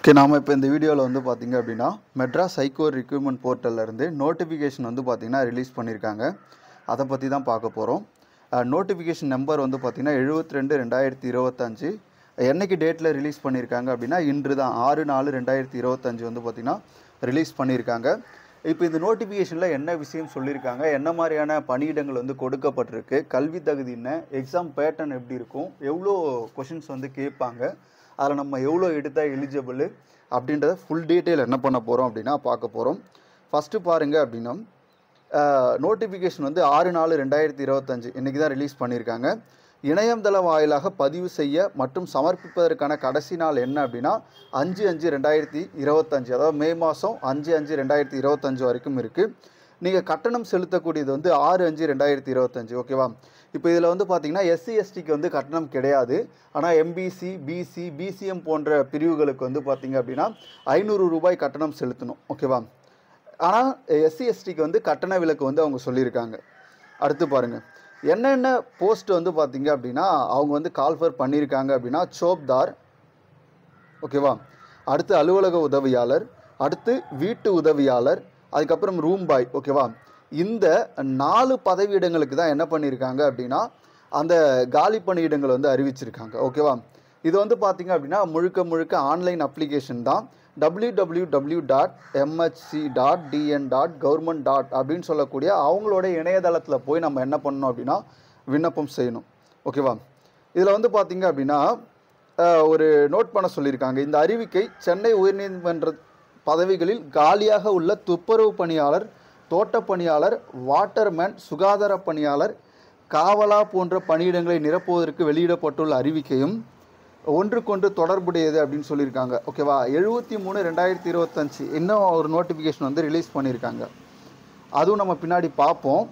Okay, நாம் இப்போ இந்த வீடியோவில் வந்து பார்த்திங்க அப்படின்னா மெட்ராஸ் ஹைகோர்ட் ரிக்ரூட்மெண்ட் போர்ட்டல்லேருந்து நோட்டிஃபிகேஷன் வந்து பார்த்திங்கன்னா ரிலீஸ் பண்ணியிருக்காங்க. அதை பற்றி தான் பார்க்க போகிறோம். நோட்டிஃபிகேஷன் நம்பர் வந்து பார்த்திங்கன்னா 72/2025. என்னைக்கு டேட்டில் ரிலீஸ் பண்ணியிருக்காங்க அப்படின்னா இன்று தான் 6/4/2025 வந்து பார்த்திங்கன்னா ரிலீஸ் பண்ணியிருக்காங்க. இப்போ இந்த நோட்டிஃபிகேஷனில் என்ன விஷயம் சொல்லியிருக்காங்க, என்ன மாதிரியான பணியிடங்கள் வந்து கொடுக்கப்பட்டிருக்கு, கல்வி தகுதி என்ன, எக்ஸாம் பேட்டர்ன் எப்படி இருக்கும், எவ்வளோ கொஷின்ஸ் வந்து கேட்பாங்க, அதில் நம்ம எவ்வளோ எடுத்தால் எலிஜிபிள் அப்படின்றத ஃபுல் டீட்டெயில் என்ன பண்ண போகிறோம் அப்படின்னா பார்க்க போகிறோம். ஃபஸ்ட்டு பாருங்கள் அப்படின்னா நோட்டிஃபிகேஷன் வந்து 6/4/2025 இன்றைக்கி தான் ரிலீஸ் பண்ணியிருக்காங்க. இணையதள வாயிலாக பதிவு செய்ய மற்றும் சமர்ப்பிப்பதற்கான கடைசி நாள் என்ன அப்படின்னா 5/5/2025, அதாவது மே மாதம் 5/5/2025 வரைக்கும் இருக்குது. நீங்கள் கட்டணம் செலுத்தக்கூடியது வந்து 6/5/2025. ஓகேவா? இப்போ இதில் வந்து பார்த்திங்கன்னா எஸ்சி எஸ்டிக்கு வந்து கட்டணம் கிடையாது. ஆனால் எம்பிசி, பிசி, பிசிஎம் போன்ற பிரிவுகளுக்கு வந்து பார்த்திங்க அப்படின்னா 500 ரூபாய் கட்டணம் செலுத்தணும். ஓகேவா? ஆனால் எஸ்சி எஸ்டிக்கு வந்து கட்டண விலக்கு வந்து அவங்க சொல்லியிருக்காங்க. அடுத்து பாருங்கள், என்னென்ன போஸ்ட் வந்து பார்த்திங்க அப்படின்னா அவங்க வந்து கால்ஃபர் பண்ணியிருக்காங்க அப்படின்னா சோப்தார், ஓகேவா, அடுத்து அலுவலக உதவியாளர், அடுத்து வீட்டு உதவியாளர், அதுக்கப்புறம் ரூம் பாய். ஓகேவா? இந்த 4 பதவியிடங்களுக்கு தான் என்ன பண்ணியிருக்காங்க அப்படின்னா அந்த காலி பணியிடங்கள் வந்து அறிவிச்சிருக்காங்க. ஓகேவா? இது வந்து பார்த்திங்க அப்படின்னா முழுக்க ஆன்லைன் அப்ளிகேஷன் தான். www.mhc.dn.government. அப்படின்னு சொல்லக்கூடிய அவங்களோட இணையதளத்தில் போய் நம்ம என்ன பண்ணணும் அப்படின்னா விண்ணப்பம் செய்யணும். ஓகேவா? இதில் வந்து பார்த்திங்க அப்படின்னா ஒரு நோட் பண்ண சொல்லியிருக்காங்க. இந்த அறிவிக்கை சென்னை உயர்நீதிமன்ற பதவிகளில் காலியாக உள்ள துப்புரவு பணியாளர், தோட்ட பணியாளர், வாட்டர்மேன், சுகாதார பணியாளர், காவலா போன்ற பணியிடங்களை நிரப்புவதற்கு வெளியிடப்பட்டுள்ள அறிவிக்கையும் ஒன்றுக்கொன்று தொடர்புடையது அப்படின்னு சொல்லியிருக்காங்க. ஓகேவா? 73/2025 இன்னும் ஒரு நோட்டிஃபிகேஷன் வந்து ரிலீஸ் பண்ணியிருக்காங்க. அதுவும் நம்ம பின்னாடி பார்ப்போம்.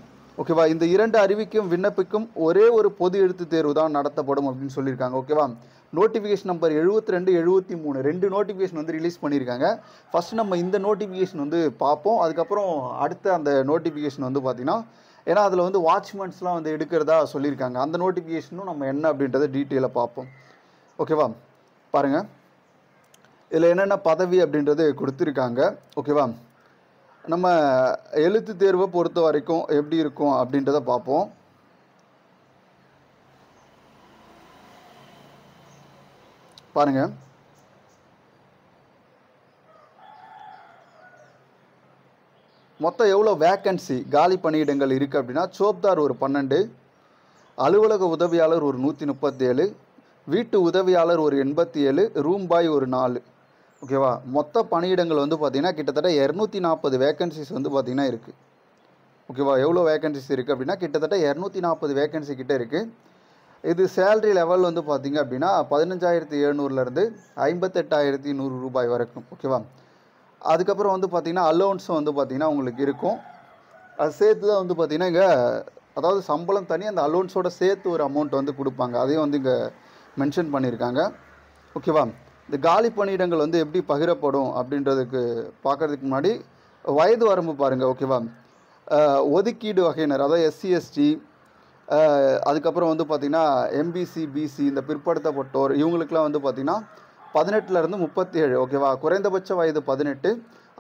ஓகேவா? இந்த 2 அறிவிக்கையும் விண்ணப்பிக்கும் ஒரே ஒரு பொது எழுத்து தேர்வு தான் நடத்தப்படும் அப்படின்னு சொல்லியிருக்காங்க. ஓகேவா? நோட்டிஃபிகேஷன் நம்பர் 72, 73 2 நோட்டிஃபிகேஷன் வந்து ரிலீஸ் பண்ணியிருக்காங்க. ஃபஸ்ட்டு நம்ம இந்த நோட்டிஃபிகேஷன் வந்து பார்ப்போம். அதுக்கப்புறம் அடுத்த அந்த நோட்டிஃபிகேஷன் வந்து பார்த்திங்கன்னா ஏன்னா அதில் வந்து வாட்ச்மேன்ஸ்லாம் வந்து எடுக்கிறதா சொல்லியிருக்காங்க. அந்த நோட்டிஃபிகேஷனும் நம்ம என்ன அப்படின்றத டீட்டெயிலாக பார்ப்போம். ஓகேவா? பாருங்கள், இதில் என்னென்ன பதவி அப்படின்றது கொடுத்துருக்காங்க. ஓகேவா? நம்ம எழுத்து தேர்வை பொறுத்த வரைக்கும் எப்படி இருக்கும் அப்படின்றத பார்ப்போம். பாருங்க, மொத்தம் எவ்வளோ வேக்கன்சி காலி பணியிடங்கள் இருக்குது அப்படின்னா சோப்தார் ஒரு 12, அலுவலக உதவியாளர் ஒரு 137, வீட்டு உதவியாளர் ஒரு 87, ரூம் பாய் ஒரு 4. ஓகேவா? மொத்த பணியிடங்கள் வந்து பார்த்திங்கன்னா கிட்டத்தட்ட 240 வேக்கன்சிஸ் வந்து பார்த்திங்கன்னா இருக்குது. ஓகேவா? எவ்வளோ வேக்கன்சிஸ் இருக்குது அப்படின்னா கிட்டத்தட்ட 240 வேக்கன்சி கிட்டே இருக்குது. இது சேலரி லெவல் வந்து பார்த்திங்க அப்படின்னா 15,700லேருந்து 58,100 ரூபாய் வரைக்கும். ஓகேவா? அதுக்கப்புறம் வந்து பார்த்திங்கன்னா அலோவன்ஸும் வந்து பார்த்திங்கன்னா உங்களுக்கு இருக்கும். அது சேர்த்து தான் வந்து பார்த்திங்கன்னா இங்கே அதாவது சம்பளம் தனி, அந்த அலோவன்ஸோட சேர்த்து ஒரு அமௌண்ட் வந்து கொடுப்பாங்க. அதையும் வந்து இங்கே மென்ஷன் பண்ணியிருக்காங்க. ஓகேவா? இந்த காலி பணியிடங்கள் வந்து எப்படி பகிரப்படும் அப்படின்றதுக்கு பார்க்குறதுக்கு முன்னாடி வயது வரம்பு பாருங்கள். ஓகேவா? ஒதுக்கீடு வகையினர், அதாவது எஸ்சி எஸ்டி, அதுக்கப்புறம் வந்து பார்த்திங்கன்னா எம்பிசி, பிசி, இந்த பிற்படுத்தப்பட்டோர், இவங்களுக்கெலாம் வந்து பார்த்திங்கன்னா 18லேருந்து 37. ஓகேவா? குறைந்தபட்ச வயது 18,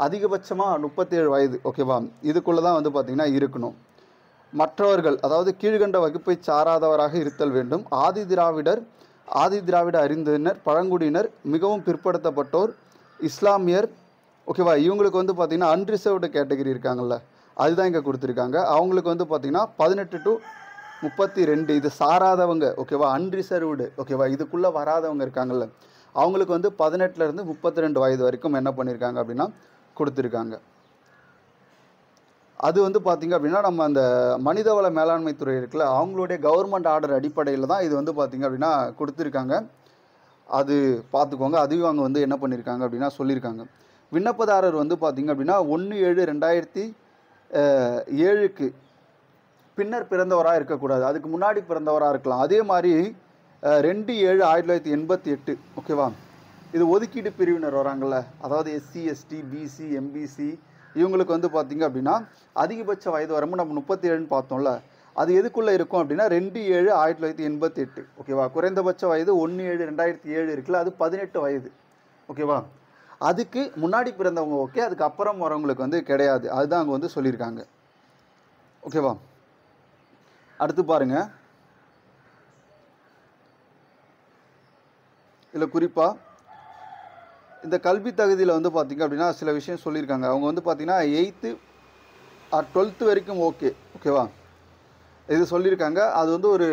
அதிகபட்சமாக 37 வயது. ஓகேவா? இதுக்குள்ளே தான் வந்து பார்த்திங்கன்னா இருக்கணும். மற்றவர்கள், அதாவது கீழ்கண்ட வகுப்பை சாராதவராக இருத்தல் வேண்டும். ஆதி திராவிட அறிந்தனர், பழங்குடியினர், மிகவும் பிற்படுத்தப்பட்டோர், இஸ்லாமியர். ஓகேவா? இவங்களுக்கு வந்து பார்த்திங்கன்னா அன்ரிசர்வ்டு கேட்டகரி இருக்காங்கள்ல, அதுதான் இங்கே கொடுத்துருக்காங்க. அவங்களுக்கு வந்து பார்த்திங்கன்னா 18 to 32, இது சாராதவங்க. ஓகேவா? அன்ரிசர்வ்டு. ஓகேவா? இதுக்குள்ளே வராதவங்க இருக்காங்கல்ல, அவங்களுக்கு வந்து 18லேருந்து 32 வயது வரைக்கும் என்ன பண்ணியிருக்காங்க அப்படின்னா கொடுத்துருக்காங்க. அது வந்து பார்த்திங்க அப்படின்னா நம்ம அந்த மனிதவள மேலாண்மை துறை இருக்குல்ல, அவங்களுடைய கவர்மெண்ட் ஆர்டர் அடிப்படையில் தான் இது வந்து பார்த்திங்க அப்படின்னா கொடுத்துருக்காங்க. அது பார்த்துக்கோங்க. அதையும் அவங்க வந்து என்ன பண்ணியிருக்காங்க அப்படின்னா சொல்லியிருக்காங்க. விண்ணப்பதாரர் வந்து பார்த்திங்க அப்படின்னா 1/7/2007க்கு பின்னர் பிறந்தவராக இருக்கக்கூடாது, அதுக்கு முன்னாடி பிறந்தவராக இருக்கலாம். அதே மாதிரி 2/7/1988. ஓகேவா? இது ஒதுக்கீடு பிரிவினர் வராங்கள்ல, அதாவது எஸ்சி எஸ்டி, பிசி, எம்பிசி, இவங்களுக்கு வந்து பார்த்திங்க அப்படின்னா அதிகபட்ச வயது வரம்பு நம்ம 37ன்னு பார்த்தோம்ல, அது எதுக்குள்ளே இருக்கும் அப்படின்னா 2/7/1988. ஓகேவா? குறைந்தபட்ச வயது 1/7/2007 இருக்குல்ல, அது 18 வயது. ஓகேவா? அதுக்கு முன்னாடி பிறந்தவங்க ஓகே, அதுக்கப்புறம் வரவங்களுக்கு வந்து கிடையாது. அதுதான் அங்கே வந்து சொல்லியிருக்காங்க. ஓகேவா? அடுத்து பாருங்கள், இதில் குறிப்பாக இந்த கல்வி தகுதியில் வந்து பார்த்திங்க அப்படின்னா சில விஷயம் சொல்லியிருக்காங்க. அவங்க வந்து பார்த்திங்கன்னா 8th or 12th வரைக்கும் ஓகே. ஓகேவா? இது சொல்லியிருக்காங்க. அது வந்து ஒரு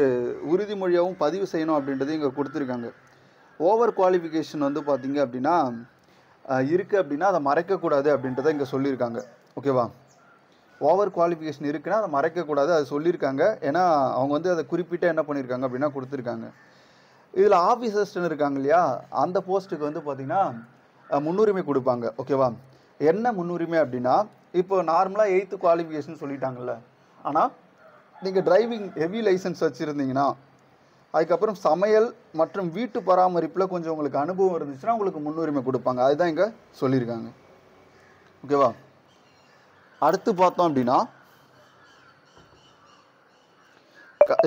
உறுதிமொழியாகவும் பதிவு செய்யணும் அப்படின்றது இங்கே கொடுத்துருக்காங்க. ஓவர் குவாலிஃபிகேஷன் வந்து பார்த்திங்க அப்படின்னா இருக்குது அப்படின்னா அதை மறைக்கக்கூடாது அப்படின்றத இங்கே சொல்லியிருக்காங்க. ஓகேவா? ஓவர் குவாலிஃபிகேஷன் இருக்குன்னா அதை மறைக்கக்கூடாது, அது சொல்லியிருக்காங்க. ஏன்னா அவங்க வந்து அதை குறிப்பிட்ட என்ன பண்ணியிருக்காங்க அப்படின்னா கொடுத்துருக்காங்க. இதில் ஆஃபீஸ் அசிஸ்டன்ட் இருக்காங்க இல்லையா, அந்த போஸ்ட்டுக்கு வந்து பார்த்திங்கன்னா முன்னுரிமை கொடுப்பாங்க. ஓகேவா? என்ன முன்னுரிமை அப்படின்னா, இப்போ நார்மலாக 8th குவாலிஃபிகேஷன் சொல்லிட்டாங்கல்ல, ஆனால் நீங்கள் டிரைவிங் ஹெவி லைசன்ஸ் வச்சுருந்தீங்கன்னா, அதுக்கப்புறம் சமையல் மற்றும் வீட்டு பராமரிப்பில் கொஞ்சம் உங்களுக்கு அனுபவம் இருந்துச்சுன்னா உங்களுக்கு முன்னுரிமை கொடுப்பாங்க. அதுதான் இங்கே சொல்லியிருக்காங்க. ஓகேவா? அடுத்து பார்த்தோம் அப்படின்னா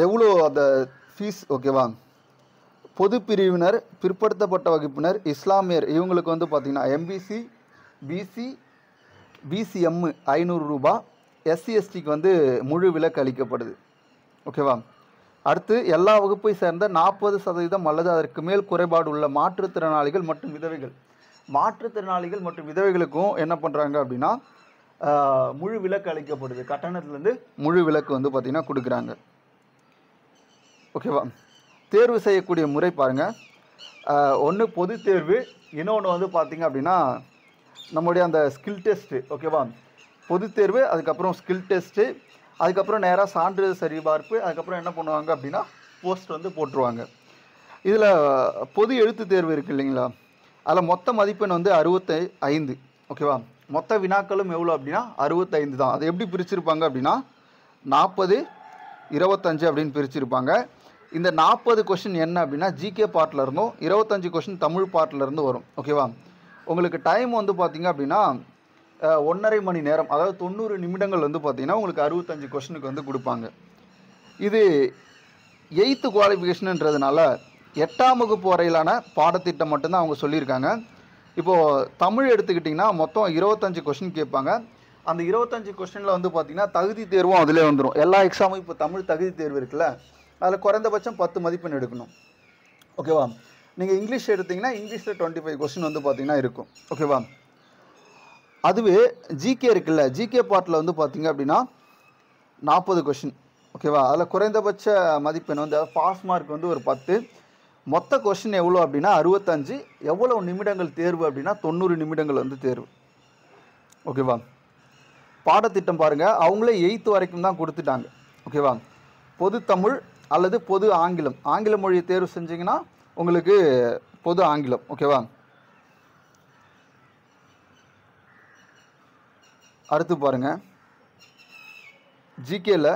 எவ்வளோ அந்த ஃபீஸ். ஓகேவா? பொது பிரிவினர், பிற்படுத்தப்பட்ட வகுப்பினர், இஸ்லாமியர் இவங்களுக்கு வந்து பார்த்திங்கன்னா எம்பிசி, பிசி, பிசிஎம் 500 ரூபா, எஸ்சி எஸ்டிக்கு வந்து முழு விலக்கு அளிக்கப்படுது. ஓகேவா? அடுத்து எல்லா வகுப்பை சேர்ந்த 40% அல்லது அதற்கு மேல் குறைபாடு உள்ள மாற்றுத்திறனாளிகள் மற்றும் விதவைகள். மாற்றுத்திறனாளிகள் மற்றும் விதவைகளுக்கும் என்ன பண்ணுறாங்க அப்படின்னா முழு விலக்கு அளிக்கப்படுது. கட்டணத்துலேருந்து முழு விலக்கு வந்து பார்த்திங்கன்னா கொடுக்குறாங்க. ஓகேவா? தேர்வு செய்யக்கூடிய முறை பாருங்கள், ஒன்று பொது தேர்வு, இன்னொன்று வந்து பார்த்திங்க அப்படின்னா நம்முடைய அந்த ஸ்கில் டெஸ்ட்டு. ஓகேவா? பொது தேர்வு, அதுக்கப்புறம் ஸ்கில் டெஸ்ட்டு, அதுக்கப்புறம் நேராக சான்றிதழ் சரிபார்ப்பு, அதுக்கப்புறம் என்ன பண்ணுவாங்க அப்படின்னா போஸ்ட் வந்து போட்டுருவாங்க. இதில் பொது எழுத்து தேர்வு இருக்குது இல்லைங்களா, அதில் மொத்த மதிப்பெண் வந்து 65. ஓகேவா? மொத்த வினாக்களும் எவ்வளோ அப்படின்னா 65 தான். அது எப்படி பிரிச்சிருப்பாங்க அப்படின்னா 40, 25 அப்படின்னு பிரிச்சிருப்பாங்க. இந்த 40 கொஷின் என்ன அப்படின்னா ஜிகே பார்ட்டில் இருந்தும் 25 கொஷின் தமிழ் பார்ட்டில் இருந்து வரும். ஓகேவா? உங்களுக்கு டைம் வந்து பார்த்திங்க அப்படின்னா 1.5 மணி நேரம், அதாவது 90 நிமிடங்கள் வந்து பார்த்திங்கன்னா உங்களுக்கு 65 கொஷினுக்கு வந்து கொடுப்பாங்க. இது 8th குவாலிஃபிகேஷனுன்றதுனால 8ஆம் வகுப்பு வரையிலான பாடத்திட்டம் மட்டும்தான் அவங்க சொல்லியிருக்காங்க. இப்போது தமிழ் எடுத்துக்கிட்டிங்கன்னா மொத்தம் 25 கொஷின் கேட்பாங்க. அந்த 25 கொஷினில் வந்து பார்த்திங்கன்னா தகுதி தேர்வும் அதிலே வந்துடும். எல்லா எக்ஸாமும் இப்போ தமிழ் தகுதி தேர்வு இருக்குல்ல, அதில் குறைந்தபட்சம் 10 மதிப்பெண் எடுக்கணும். ஓகேவா? நீங்கள் இங்கிலீஷ் எடுத்திங்கன்னா இங்கிலீஷில் 25 கொஷின் வந்து பார்த்திங்கன்னா இருக்கும். ஓகேவா? அதுவே ஜிகே இருக்குல்ல, ஜிகே பார்ட்டில் வந்து பார்த்திங்க அப்படின்னா 40 கொஷின். ஓகேவா? அதில் குறைந்தபட்ச மதிப்பெண் வந்து பாஸ் மார்க் வந்து ஒரு 10. மொத்த கொஷின் எவ்வளோ அப்படின்னா 65. எவ்வளோ நிமிடங்கள் தேர்வு அப்படின்னா 90 நிமிடங்கள் வந்து தேர்வு. ஓகேவா? பாடத்திட்டம் பாருங்கள், அவங்களே 8th வரைக்கும் தான் கொடுத்துட்டாங்க. ஓகேவா? பொது தமிழ் அல்லது பொது ஆங்கிலம், ஆங்கில மொழியை தேர்வு செஞ்சிங்கன்னா உங்களுக்கு பொது ஆங்கிலம். ஓகேவா? அடுத்து பாருங்கள், ஜிகேல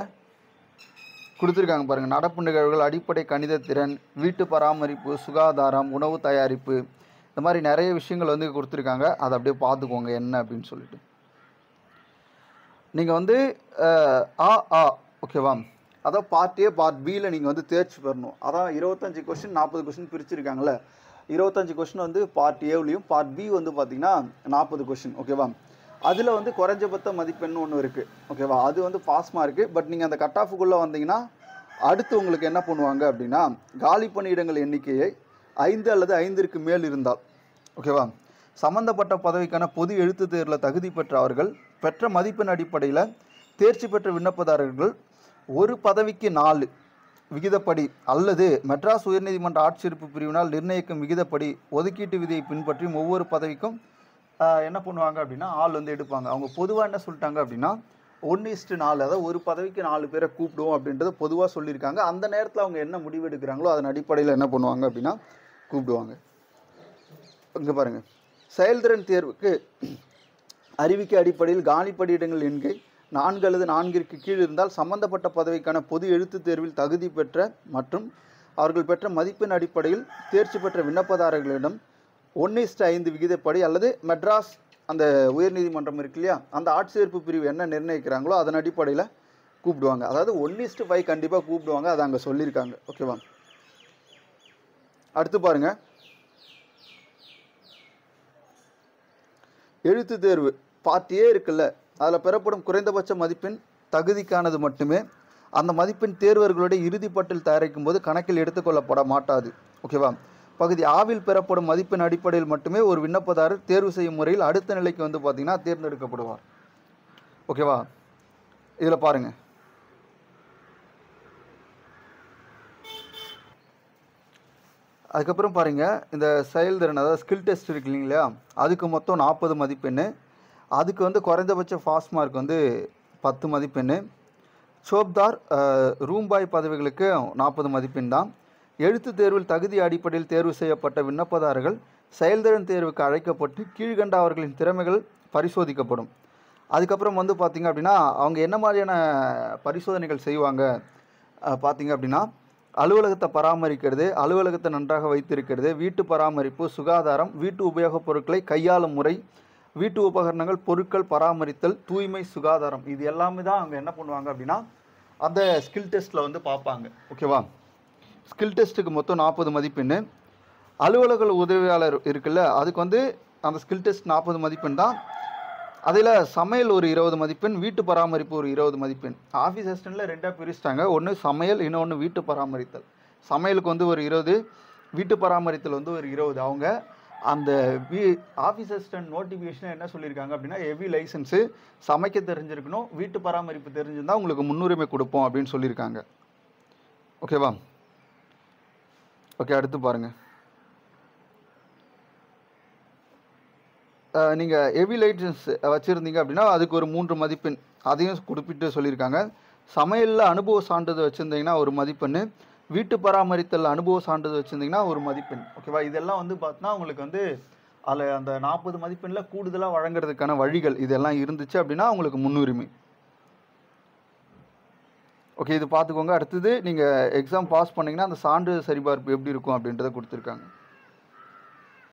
கொடுத்துருக்காங்க பாருங்கள், நடப்பு நிகழ்வுகள், அடிப்படை கணித திறன், வீட்டு பராமரிப்பு, சுகாதாரம், உணவு தயாரிப்பு, இந்த மாதிரி நிறைய விஷயங்கள் வந்து கொடுத்துருக்காங்க. அதை அப்படியே பார்த்துக்கோங்க என்ன அப்படின்னு சொல்லிட்டு. நீங்கள் வந்து ஓகேவா, அதான் பார்ட் ஏ பார்ட் பியில் நீங்கள் வந்து தேர்ச்சி பெறணும். அதான் 25 கொஷின் 40 கொஷின் பிரிச்சுருக்காங்களே, 25 கொஷின் வந்து பார்ட் ஏவிலையும் பார்ட் பி வந்து பார்த்திங்கன்னா 40 கொஷின். ஓகேவா? அதில் வந்து குறைஞ்சபட்ச மதிப்பெண் ஒன்று இருக்குது. ஓகேவா? அது வந்து பாஸ் மார்க்கு. பட் நீங்கள் அந்த கட் ஆஃபுக்குள்ளே வந்தீங்கன்னா அடுத்து உங்களுக்கு என்ன பண்ணுவாங்க அப்படின்னா காலி பணியிடங்கள் எண்ணிக்கையை 5 அல்லது 5ற்கு மேல் இருந்தால், ஓகேவா, சம்மந்தப்பட்ட பதவிக்கான பொது எழுத்து தேர்வில் தகுதி பெற்ற அவர்கள் பெற்ற மதிப்பெண் அடிப்படையில் தேர்ச்சி பெற்ற விண்ணப்பதாரர்கள் ஒரு பதவிக்கு 4 விகிதப்படி அல்லது மெட்ராஸ் உயர்நீதிமன்ற ஆட்சேர்ப்பு பிரிவினால் நிர்ணயிக்கும் விகிதப்படி ஒதுக்கீட்டு விதியை பின்பற்றி ஒவ்வொரு பதவிக்கும் என்ன பண்ணுவாங்க அப்படின்னா ஆள் வந்து எடுப்பாங்க. அவங்க பொதுவாக என்ன சொல்லிட்டாங்க அப்படின்னா 1:4, அதாவது ஒரு பதவிக்கு 4 பேரை கூப்பிடுவோம் அப்படின்றத பொதுவாக சொல்லியிருக்காங்க. அந்த நேரத்தில் அவங்க என்ன முடிவு எடுக்கிறாங்களோ அதன் அடிப்படையில் என்ன பண்ணுவாங்க அப்படின்னா கூப்பிடுவாங்க. இங்கே பாருங்கள், செயல்திறன் தேர்வுக்கு அறிவிக்கை அடிப்படையில் காலி பணியிடங்கள் எண்ணிக்கை 4 அல்லது 4ற்கு கீழ் இருந்தால் சம்பந்தப்பட்ட பதவிக்கான பொது எழுத்து தேர்வில் தகுதி பெற்ற மற்றும் அவர்கள் பெற்ற மதிப்பெண் அடிப்படையில் தேர்ச்சி பெற்ற விண்ணப்பதாரர்களிடம் 1:5 விகிதப்படி அல்லது மெட்ராஸ் அந்த உயர்நீதிமன்றம் இருக்கு இல்லையா, அந்த ஆட்சேர்ப்பு பிரிவு என்ன நிர்ணயிக்கிறாங்களோ அதன் அடிப்படையில் கூப்பிடுவாங்க. அதாவது 1:5 கண்டிப்பாக கூப்பிடுவாங்க, அதை அங்கே சொல்லியிருக்காங்க. ஓகேவா? அடுத்து பாருங்கள், எழுத்து தேர்வு பார்ட் ஏ இருக்குல்ல, அதில் பெறப்படும் குறைந்தபட்ச மதிப்பெண் தகுதிக்கானது மட்டுமே. அந்த மதிப்பெண் தேர்வர்களுடைய இறுதிப்பட்டியல் தயாரிக்கும் போது கணக்கில் எடுத்துக்கொள்ளப்பட மாட்டாது. ஓகேவா? பகுதி ஆவில் பெறப்படும் மதிப்பெண் அடிப்படையில் மட்டுமே ஒரு விண்ணப்பதாரர் தேர்வு செய்யும் முறையில் அடுத்த நிலைக்கு வந்து பார்த்தீங்கன்னா தேர்ந்தெடுக்கப்படுவார். ஓகேவா? இதில் பாருங்கள், அதுக்கப்புறம் பாருங்கள், இந்த செயல்திறன் அதாவது ஸ்கில் டெஸ்ட் இருக்கு இல்லைங்களா, அதுக்கு மொத்தம் 40 மதிப்பெண். அதுக்கு வந்து குறைந்தபட்ச பாஸ் மார்க் வந்து 10 மதிப்பெண். சோப்தார் ரூம்பாய் பதவிகளுக்கு 40 மதிப்பெண் தான். எழுத்து தேர்வில் தகுதி அடிப்படையில் தேர்வு செய்யப்பட்ட விண்ணப்பதாரர்கள் செயல்திறன் தேர்வுக்கு அழைக்கப்பட்டு கீழ்கண்ட அவர்களின் திறமைகள் பரிசோதிக்கப்படும். அதுக்கப்புறம் வந்து பார்த்திங்க அப்படின்னா அவங்க என்ன மாதிரியான பரிசோதனைகள் செய்வாங்க பார்த்திங்க அப்படின்னா, அலுவலகத்தை பராமரிக்கிறது, அலுவலகத்தை நன்றாக வைத்திருக்கிறது, வீட்டு பராமரிப்பு, சுகாதாரம், வீட்டு உபயோகப் பொருட்களை கையாளும் முறை, வீட்டு உபகரணங்கள், பொருட்கள் பராமரித்தல், தூய்மை, சுகாதாரம், இது எல்லாமே தான் அவங்க என்ன பண்ணுவாங்க அப்படின்னா அந்த ஸ்கில் டெஸ்ட்டில் வந்து பார்ப்பாங்க. ஓகேவா? ஸ்கில் டெஸ்ட்டுக்கு மொத்தம் 40 மதிப்பெண். அலுவலக உதவியாளர் இருக்குல்ல, அதுக்கு வந்து அந்த ஸ்கில் டெஸ்ட் 40 மதிப்பெண் தான். அதில் சமையல் ஒரு 20 மதிப்பெண், வீட்டு பராமரிப்பு ஒரு 20 மதிப்பெண். ஆஃபீஸ் அசிஸ்டண்ட்டில் 2ஆக பிரிச்சிட்டாங்க. ஒன்று சமையல், இன்னொன்று வீட்டு பராமரித்தல். சமையலுக்கு வந்து ஒரு 20, வீட்டு பராமரித்தல் வந்து ஒரு 20. அவங்க அந்த ஆஃபீஸ் அசிஸ்டன்ட் நோட்டிஃபிகேஷன் என்ன சொல்லியிருக்காங்க அப்படின்னா, ஹெவி லைசன்ஸு, சமைக்க தெரிஞ்சிருக்கணும், வீட்டு பராமரிப்பு தெரிஞ்சிருந்தால் உங்களுக்கு முன்னுரிமை கொடுப்போம் அப்படின்னு சொல்லியிருக்காங்க. ஓகேவா? ஓகே, அடுத்து பாருங்கள். நீங்கள் ஹெவி லைசன்ஸ் வச்சுருந்தீங்க அப்படின்னா அதுக்கு ஒரு 3 மதிப்பெண், அதையும் குறிப்பிட்டு சொல்லியிருக்காங்க. சமையலில் அனுபவ சான்றிதழ் வச்சுருந்தீங்கன்னா ஒரு மதிப்பெண், வீட்டு பராமரித்தல் அனுபவ சான்றிதழ் வச்சுருந்தீங்கன்னா ஒரு மதிப்பெண். ஓகேவா? இதெல்லாம் வந்து பார்த்தீங்கன்னா உங்களுக்கு வந்து அதில் அந்த 40 மதிப்பெண்ணில் கூடுதலாக வழங்குறதுக்கான வழிகள் இதெல்லாம் இருந்துச்சு அப்படின்னா உங்களுக்கு முன்னுரிமை. ஓகே, இது பார்த்துக்கோங்க. அடுத்தது நீங்கள் எக்ஸாம் பாஸ் பண்ணிங்கன்னா அந்த சான்றிதழ் சரிபார்ப்பு எப்படி இருக்கும் அப்படின்றத கொடுத்துருக்காங்க.